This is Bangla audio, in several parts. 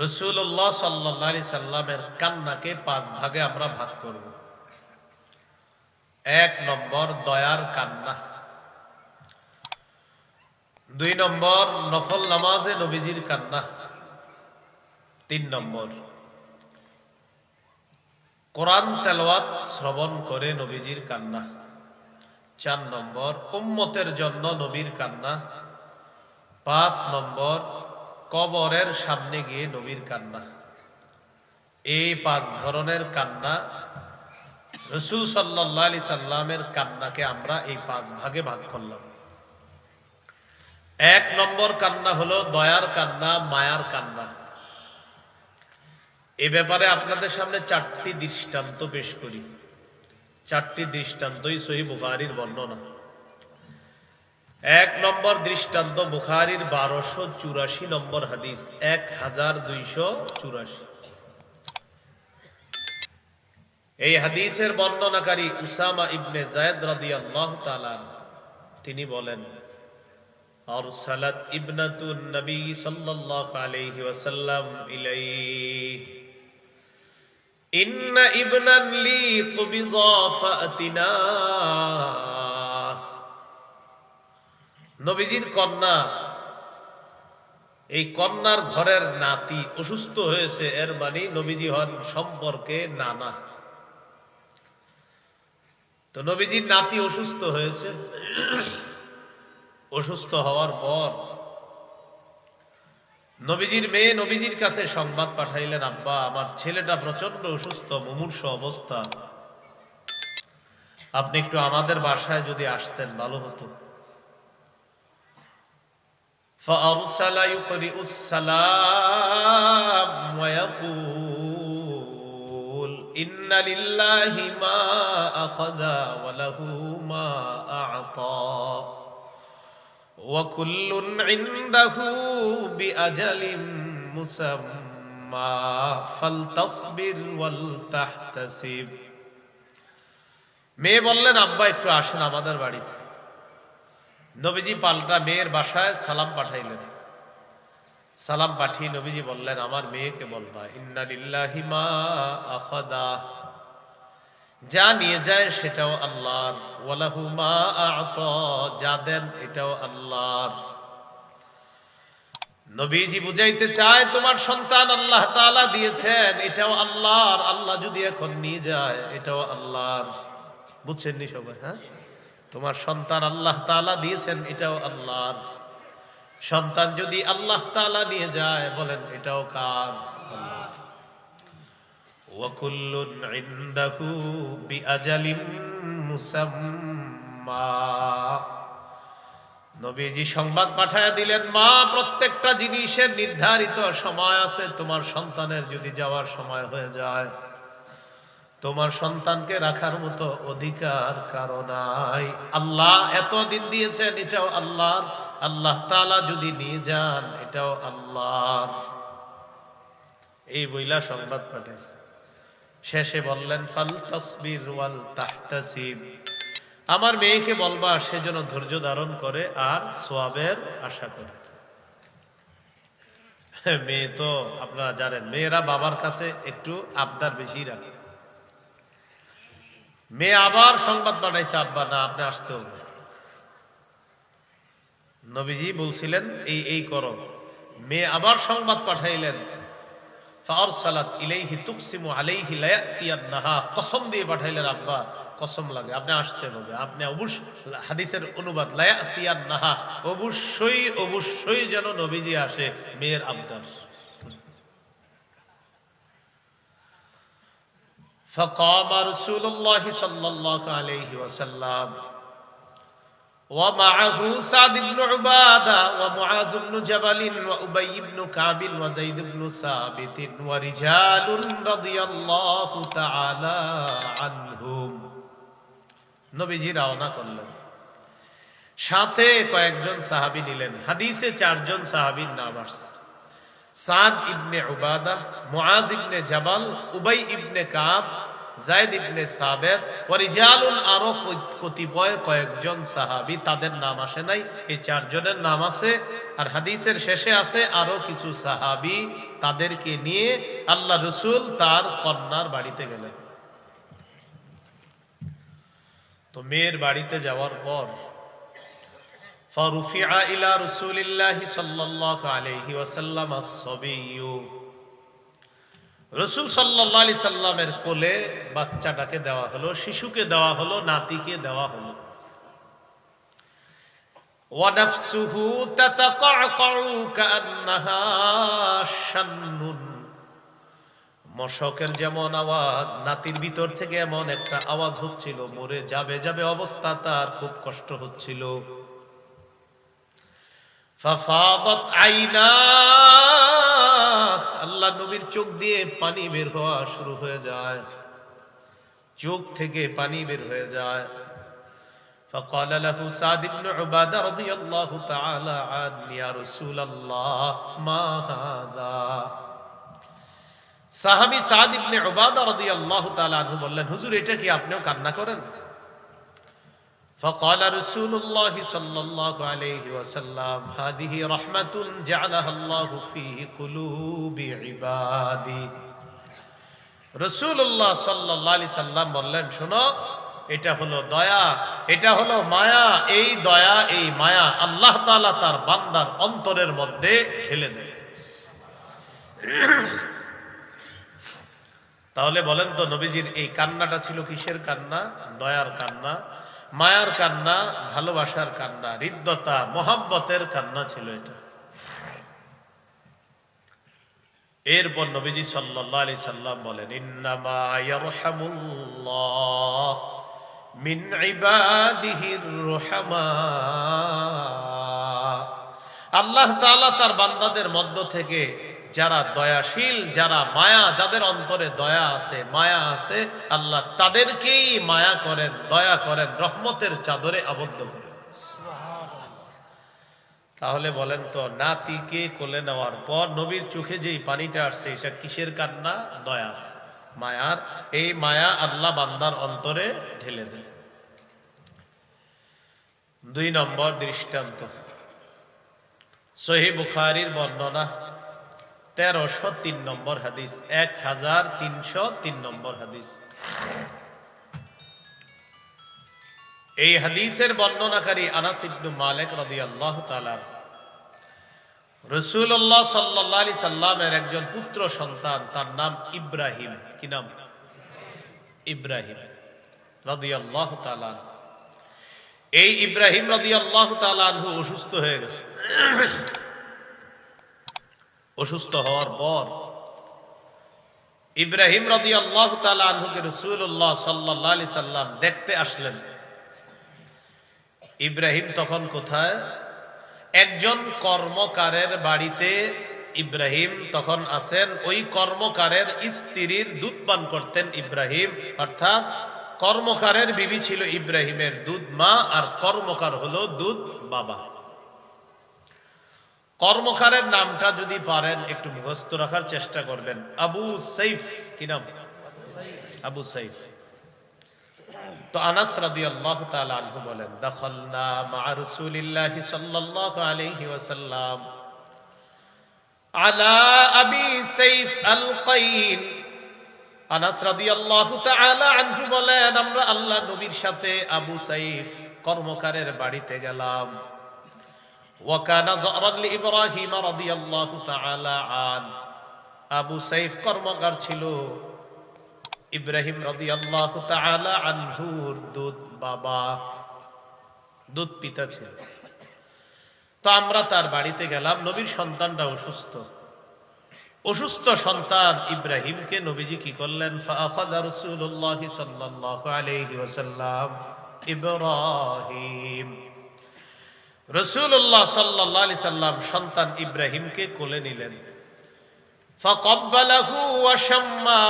রাসূলুল্লাহ সাল্লাল্লাহু আলাইহি সাল্লামের কান্নাকে 5 ভাগে আমরা ভাগ করব। 1 নম্বর দয়ার কান্না, 2 নম্বর নফল নামাজে নবীজির কান্না, 3 নম্বর কোরআন তেলাওয়াত শ্রবণ করে নবীজির কান্না, 4 নম্বর উম্মতের জন্য নবীর কান্না, 5 নম্বর কবরের সামনে গিয়ে নবীর কান্না। এই 5 ধরনের কান্না, রাসূল সাল্লাল্লাহু আলাইহি সাল্লামের কান্নাকে আমরা এই 5 ভাগে ভাগ করলাম। 1 নম্বর কান্না হলো দয়ার কান্না, মায়ার কান্না। এ ব্যাপারে আপনাদের সামনে 4টি দৃষ্টান্ত পেশ করি। 4টি দৃষ্টান্তই সহিহ বুখারীর বর্ণনা। 1 নম্বর দৃষ্টান্ত বুখারীর 1284 নম্বর হাদিস, 1284। এই হাদিসের বর্ণনাকারী উসামা ইবনে যায়েদ রাদিয়াল্লাহু তাআলা তিনি বলেন, আরসালাত ইবনাতুন নবী সাল্লাল্লাহু আলাইহি ওয়াসাল্লাম ইলাইহি ইন্না ইবনান লি কুবিযা ফাতিনা। নবীজির কন্যা, এই কন্যার ঘরের নাতি অসুস্থ হয়েছে, এর মানে নবীজি হন সম্পর্কে নানা। তো নবীজির নাতি অসুস্থ হয়েছে। অসুস্থ হওয়ার পর নবীজির মেয়ে নবীজির কাছে সংবাদ পাঠাইলেন, আব্বা আমার ছেলেটা প্রচন্ড অসুস্থ, মুমূর্ষু অবস্থা, আপনি একটু আমাদের বাসায় যদি আসতেন ভালো হতো। فأرسل يقرئ السلام ويقول إن لله ما أخذ وله ما أعطى وكل عنده بأجل مسمى فلتصبر ولتحتسب। মেয়ে বললেন, আব্বা একটু আসেন আমাদের বাড়িতে। নবীজি পাল্টা মেয়ের বাসায় সালাম পাঠাইলেন। সালাম পাঠিয়ে নবীজি বললেন, আমার মেয়েকে বলবা ইন্না লিল্লাহি মা আখাদা, যা নিয়ে যায় সেটাও আল্লাহর, ওয়ালাহু মা আ'তা, যা দেন এটাও আল্লাহর। নবীজি বুঝাইতে চায় তোমার সন্তান আল্লাহ তাআলা দিয়েছেন, এটাও আল্লাহর, আল্লাহ যদি এখন নিয়ে যায় এটাও আল্লাহর। বুঝছেননি সবাই? হ্যাঁ, তোমার সন্তান আল্লাহ তাআলা দিয়েছেন, এটাও আল্লাহর। সন্তান যদি আল্লাহ তাআলা নিয়ে যায়, বলেন এটাও কার? আল্লাহর। ওয়া কুল্লুন ইনদাহু বিআজালিন মুসাম্মা। নবীজি সংবাদ পাঠায়া দিলেন, মা প্রত্যেকটা জিনিসের নির্ধারিত সময় আছে। তোমার সন্তানের যদি যাওয়ার সময় হয়ে যায়, তোমার সন্তানকে রাখার মতো অধিকার কারো নাই। আল্লাহ এতদিন দিয়েছেন, এটাও আল্লাহর। আল্লাহ তাআলা যদি নিয়ে যান, এটাও আল্লাহর। এই বইলা সংবাদ পাঠাইছে। শেষে বললেন, ফালতাসবির ওয়াল তাহতাসিব, আমার মেয়েকে বলবা সে যেন ধৈর্য ধারণ করে আর সওয়াবের আশা করে। মেয়ে তো আপনারা জানেন, মেয়েরা বাবার কাছে একটু আবদার বেশি রাখে। মেয়ে আবার সংবাদ পাঠাইছে, আব্বা না, আপনি আসতে হবে। নবীজি বলছিলেন এই করো। মেয়ে আবার সংবাদ পাঠাইলেন, ফারসালাত ইলাইহি তুকসিমু আলাইহি লা ইয়াতিয়ান্নাহা, কসম দিয়ে পাঠাইলেন, আব্বা কসম লাগে আপনি আসতে হবে। আপনি অবশ্যই, হাদিসের অনুবাদ লা ইয়াতিয়ান্নাহা, অবশ্যই অবশ্যই যেন নবীজি আসে, মেয়ের আবদার। فقام رسول الله صلى الله عليه وسلم ومعه سعد بن عبادة ومعاذ بن جبل وأبي بن كعب وزيد بن ثابت ورجال رضي الله تعالى عنهم। নবীজি রওনা করলেন, সাথে কয়েকজন সাহাবী নিলেন। হাদিসে 4 জন সাহাবীর নাম আসছে, সাদ ইবনে উবাদা, মুআজ ইবনে জাবাল, উবাই ইবনে কাব যায়েদ ইবনে সাবিত ওয়া রিজালুন, আরো কতিপয় কয়েকজন সাহাবী, তাদের নাম আসে নাই, এই চারজনের নাম আছে। আর হাদিসের শেষে আছে আরো কিছু সাহাবী, তাদেরকে নিয়ে আল্লাহ রাসূল তার কন্যার বাড়িতে গেলেন। তো মেয়ের বাড়িতে যাওয়ার পর ফারুফিআ ইলা রাসূলিল্লাহি সাল্লাল্লাহু আলাইহি ওয়াসাল্লাম আস-সাবিয়্যু, রাসূল সাল্লাল্লাহু আলাইহি সাল্লামের কোলে বাচ্চাটাকে দেওয়া হলো, শিশুকে দেওয়া হলো, নাতিকে দেওয়া হলো। ওয়া নাফসুহু তাতাকাউ কান্নাহা শান্নুন, মশকের যেমন আওয়াজ, নাতির ভিতর থেকে এমন একটা আওয়াজ হচ্ছিল, মরে যাবে যাবে অবস্থা, তার খুব কষ্ট হচ্ছিল। ফাফাদাত আইনা, আল্লাহ নবীর চোখ দিয়ে পানি বের হওয়া শুরু হয়ে যায়, চোখ থেকে পানি বের হয়ে যায়। فقال له سعد بن عبادة رضي الله تعالى عنه يا رسول الله ما هذا, সাহাবী সাদ ইবনে উবাদা রাদিয়াল্লাহু তাআলা আনহু বললেন, হুজুর এটা কি আপনিও কান্না করেন? فقال رسول الله صلى الله عليه وسلم هذه رحمة جعلها الله في قلوب عباده, রাসূলুল্লাহ সাল্লাল্লাহু আলাইহি সাল্লাম বললেন, শোনো, এটা হলো দয়া, এটা হলো মায়া, এই দয়া এই মায়া আল্লাহ তাআলা তার বান্দার অন্তরের মধ্যে ঢেলে দেন। তাহলে বলেন তো, নবীজির এই কান্নাটা ছিল কিসের কান্না? দয়ার কান্না, মায়ার কান্না, ভালোবাসার কান্না, হৃদ্যতা, মোহাব্বতের কান্না ছিল এটা। এরপর নবীজি সাল্লাল্লাহু আলাইহি সাল্লাম বলেন, ইন্নামা ইয়ারহামুল্লাহ মিন ইবাদিহির রুহামা, আল্লাহ তাআলা তার বান্দাদের মধ্য থেকে যারা দয়াশীল, যারা মায়া, যাদের অন্তরে দয়া আছে, মায়া আছে, আল্লাহ তাদেরকেই মায়া করেন, দয়া করেন, রহমতের চাদরে আবদ্ধ করেন। তাহলে বলেন তো, নাতিকে কোলে নেওয়ার পর নবীর চোখে যেই পানিটা আসছে, এটা কিসের কান্না? দয়া, মায়ার। এই মায়া আল্লাহ বান্দার অন্তরে ঢেলে দেয়। 2 নম্বর দৃষ্টান্ত, সহিহ বুখারীর বর্ণনা 1303 নম্বর হাদিস, 1303 নম্বর হাদিস। এই হাদিসের বর্ণনাকারী আনাস ইবনে মালিক রাদিয়াল্লাহু তাআলা, রাসূলুল্লাহ সাল্লাল্লাহু আলাইহি সাল্লামের একজন পুত্র সন্তান, তার নাম ইব্রাহিম। কি নাম? ইব্রাহিম রাদিয়াল্লাহু তাআলা। এই ইব্রাহিম রাদিয়াল্লাহু তাআলা আনহু অসুস্থ হয়ে গেছে। অসুস্থ হওয়ার পর ইব্রাহিম রাদিয়াল্লাহু তাআলা আনহুকে রাসূলুল্লাহ সাল্লাল্লাহু আলাইহি সাল্লাম দেখতে আসলেন। ইব্রাহিম তখন কোথায়? একজন কর্মকারের বাড়িতে ইব্রাহিম তখন আছেন। ওই কর্মকারের স্ত্রীর দুধ পান করতেন ইব্রাহিম, অর্থাৎ কর্মকারের বিবি ছিল ইব্রাহিমের দুধ মা, আর কর্মকার হলো দুধ বাবা। কর্মকারের নামটা যদি পারেন একটু মুখস্থ রাখার চেষ্টা করবেন, আবু সাইফ। কি নাম? আবু সাইফ। তো আনাস রাদিয়াল্লাহু তাআলা আনহু বলেন, দাখালনা মা রাসূলিল্লাহি সাল্লাল্লাহু আলাইহি ওয়াসাল্লাম আলা আবি সাইফ আল কাইন। আনাস রাদিয়াল্লাহু তাআলা আনহু বলেন, আমরা আল্লাহ নবীর সাথে আবু সাইফ কর্মকারের বাড়িতে গেলাম। ওয়া কানা যারান লি ইব্রাহিম রাদিয়াল্লাহু তাআলা আন, আবু সাইফ কর্মকার ছিল ইব্রাহিম রাদিয়াল্লাহু তাআলা আনহুর দুধ বাবা, দুধ পিতা ছিল। তো আমরা তার বাড়িতে গেলাম। নবীর সন্তানটা অসুস্থ। অসুস্থ সন্তান ইব্রাহিমকে নবীজি কি করলেন? ফাআখাযা রাসূলুল্লাহ সাল্লাল্লাহু আলাইহি ওয়াসাল্লাম ইব্রাহিম, রাসূলুল্লাহ সাল্লাল্লাহু আলাইহি সাল্লাম সন্তান ইব্রাহিমকে কোলে নিলেন। ফাকাব্বালাহু ওয়া শাম্মা,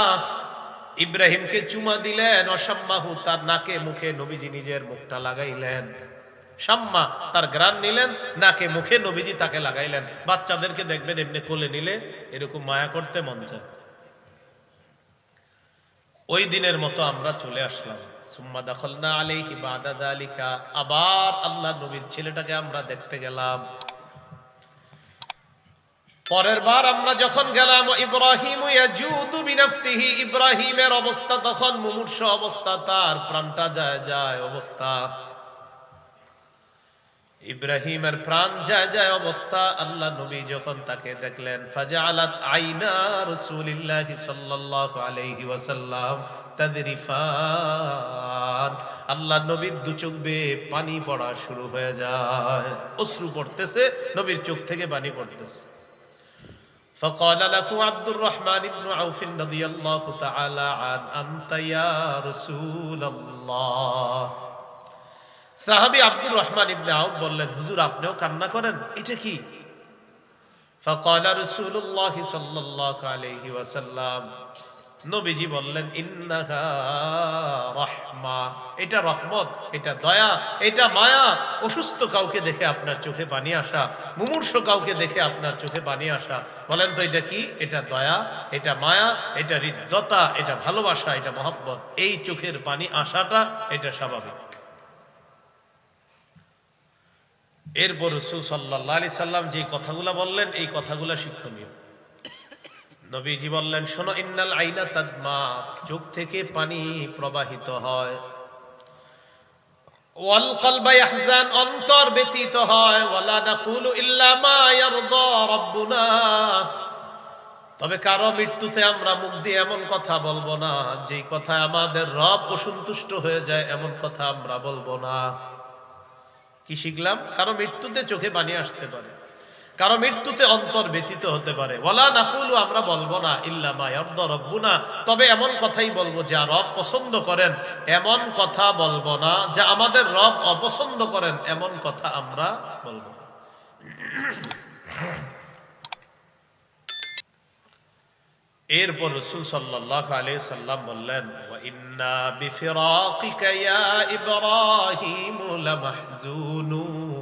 ইব্রাহিমকে চুমা দিলেন। অসাম্মাহু, তার নাকে মুখে নবীজি নিজের মুখটা লাগাইলেন। শাম্মা, তার ঘ্রাণ নিলেন, নাকে মুখে নবীজি তাকে লাগাইলেন। বাচ্চাদেরকে দেখবেন এমনি কোলে নিলে এরকম মায়া করতে মন চায়। ওই দিনের মতো আমরা চলে আসলাম। সুম্মা দাখালনা আলাইহি বাদা যালিকা, আবার আল্লাহ নবীর ছেলেটাকে আমরা দেখতে গেলাম। পরের বার আমরা যখন গেলাম, ইব্রাহিম ইয়াজুদু বিনাফসিহি, ইব্রাহিমের অবস্থা তখন মুমূর্ষ অবস্থা, তার প্রাণটা যায় যায় অবস্থা, ইব্রাহিমের প্রাণ যায় যায় অবস্থা। আল্লাহ নবী যখন তাকে দেখলেন, ফাজআলাত আইনা রাসূলিল্লাহি সাল্লাল্লাহু আলাইহি ওয়াসাল্লাম তাদরিফান, আল্লাহ নবীর দু চোখ বেয়ে পানি পড়া শুরু হয়ে যায়, অশ্রু পড়তেছে, নবীর চোখ থেকে পানি পড়তেছে। فقال له عبد الرحمن بن عوف رضي الله تعالى عنه أنت يا رسول الله। সাহাবী আব্দুর রহমান ইবনে আউফ বললেন, হুজুর আপনিও কান্না করেন, এটা কি? فقال رسول الله صلى الله عليه وسلم, নবীজি বললেন, ইন্নাহা রাহমা, এটা রহমত, এটা দয়া, এটা মায়া। অসুস্থ কাউকে দেখে আপনার চোখে পানি আসা, মুমূর্ষ কাউকে দেখে আপনার চোখে পানি আসা, বলেন তো এটা কি? এটা দয়া, এটা মায়া, এটা হৃদ্যতা, এটা ভালোবাসা, এটা মহব্বত। এই চোখের পানি আসাটা এটা স্বাভাবিক। এরপর রাসূল সাল্লাল্লাহু আলাইহি সাল্লাম যে কথাগুলো বললেন, এই কথাগুলো শিক্ষণীয়। নবীজি বললেন, শোনো, ইন্নাল আইনা তাদমা, চোখ থেকে পানি প্রবাহিত হয়, ওয়াল কলবা ইয়াহজান, অন্তর ব্যথিত হয়, ওয়ালা নাকুলু ইল্লা মা ইয়ারদা রাব্বুনা, তবে কারো মৃত্যুতে আমরা মুখ দিয়ে এমন কথা বলবো না যেই কথা আমাদের রব অসন্তুষ্ট হয়ে যায়, এমন কথা আমরা বলবো না। কি শিখলাম? কারো মৃত্যুতে চোখে পানি আসতে পারে, কারো মৃত্যুতে অন্তর ব্যথিত হতে পারে। ওয়ালা নাকুলু, আমরা বলবো না, ইল্লা মা ইয়ারদা রাব্বুনা, তবে এমন কথাই বলবো যা রব পছন্দ করেন, এমন কথা বলবো না যা আমাদের রব অপছন্দ করেন, এমন কথা আমরা বলবো। এরপর রাসূল সাল্লাল্লাহু আলাইহি সাল্লাম বললেন, ওয়া ইন্না বিফিরাকিকা ইয়া ইব্রাহিম লামাহজুনুন,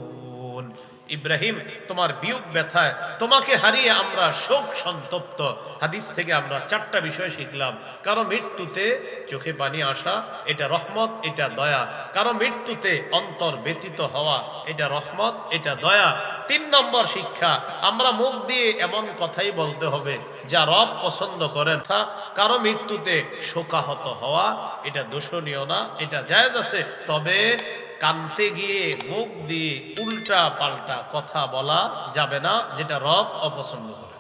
ইব্রাহিম তোমার বিয়োগ ব্যথায়, তোমাকে হারিয়ে আমরা শোক সন্তপ্ত। হাদিস থেকে আমরা চারটা বিষয় শিখলাম। কারো মৃত্যুতে চোখে পানি আসা, এটা রহমত, এটা দয়া। কারো মৃত্যুতে অন্তর ব্যথিত হওয়া, এটা রহমত, এটা দয়া। 3 নম্বর শিক্ষা, আমরা মুখ দিয়ে এমন কথাই বলতে হবে যা রব পছন্দ করেন। কারো মৃত্যুতে শোকাহত হওয়া, এটা দোষণীয় না, এটা জায়েজ আছে, তবে কানতে গিয়ে মুখ দিয়ে উল্টা পাল্টা কথা বলা যাবে না, যেটা রব অপছন্দ করে।